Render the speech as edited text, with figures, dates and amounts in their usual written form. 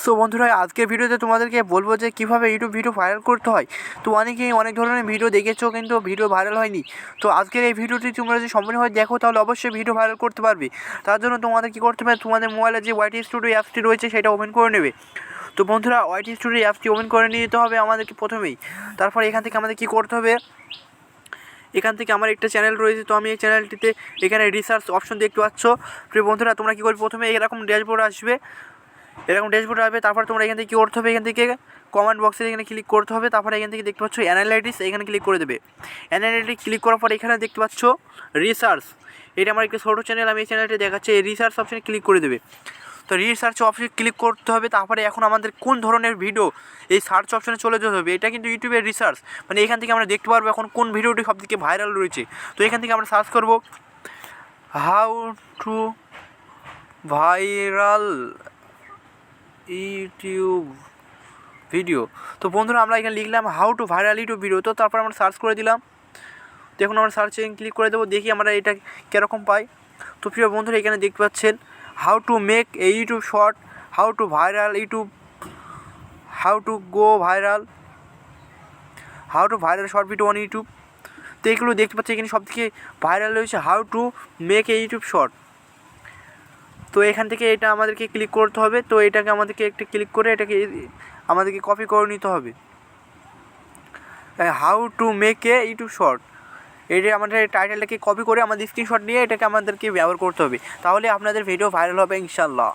So বন্ধুরা, আজকের ভিডিওতে তোমাদেরকে বলবো যে কীভাবে ইউটিউব ভিডিও ভাইরাল করতে হয়। তো অনেকেই অনেক ধরনের ভিডিও দেখেছো, কিন্তু ভিডিও ভাইরাল হয়নি। তো আজকের এই ভিডিওটি তোমরা যদি সম্পূর্ণভাবে দেখো তাহলে অবশ্যই ভিডিও ভাইরাল করতে পারবে। তার জন্য তোমাদের কী করতে হবে, তোমাদের মোবাইলে যে ওয়াইটি স্টুডিও অ্যাপসটি রয়েছে সেটা ওপেন করে নেবে। তো বন্ধুরা, ওয়াইটি স্টুডিও অ্যাপসটি ওপেন করে নিতে হবে আমাদেরকে প্রথমেই। তারপর এখান থেকে আমাদের কী করতে হবে, এখান থেকে আমার একটা চ্যানেল রয়েছে, তো আমি এই চ্যানেলটিতে এখানে রিসার্চ অপশন দেখতে পাচ্ছ। প্রিয় বন্ধুরা, তোমরা কী করবে, প্রথমে এরকম ড্যাশবোর্ড আসবে, তারপর তোমরা এখান থেকে কী করতে হবে, এখান থেকে কমেন্ট বক্সে এখানে ক্লিক করতে হবে। তারপরে এখান থেকে দেখতে পাচ্ছ অ্যানালাইটিক্স, এখানে ক্লিক করে দেবে। অ্যানালাইটিক্স ক্লিক করার পর এখানে দেখতে পাচ্ছ রিসার্চ, এটা আমার একটা ছোটো চ্যানেল, আমি এই চ্যানেলটি দেখাচ্ছি। এই রিসার্চ অপশানে ক্লিক করে দেবে। তো রিসার্চ অপশানে ক্লিক করতে হবে। তারপরে এখন আমাদের কোন ধরনের ভিডিও, এই সার্চ অপশানে চলে যেতে হবে। এটা কিন্তু ইউটিউবের রিসার্চ, মানে এখান থেকে আমরা দেখতে পারবো এখন কোন ভিডিওটি সবথেকে ভাইরাল রয়েছে। তো এখান থেকে আমরা সার্চ করব how to viral YouTube video. তো বন্ধুরা, আমরা এখানে লিখলাম how to viral YouTube video. তো তারপর আমরা সার্চ করে দিলাম। দেখুন, আমরা সার্চে ক্লিক করে দেবো, দেখি আমরা এটা কীরকম পাই। তো প্রিয় বন্ধুরা, এখানে দেখতে পাচ্ছেন how to make a YouTube short, how to viral YouTube, how to go viral, how to viral short video on YouTube. তো এগুলো দেখতে পাচ্ছি এখানে সবথেকে ভাইরাল রয়েছে how to make a YouTube short. তো এখান থেকে এটা আমাদেরকে ক্লিক করতে হবে। তো এটাকে আমাদেরকে একটা ক্লিক করে এটাকে আমাদেরকে কপি করে নিতে হবে, how to make a YouTube short. এটা আমাদের টাইটেলটাকে কপি করে আমাদের স্ক্রিনশট নিয়ে এটাকে আমাদেরকে ব্যবহার করতে হবে, তাহলে আপনাদের ভিডিও ভাইরাল হবে ইনশাল্লাহ।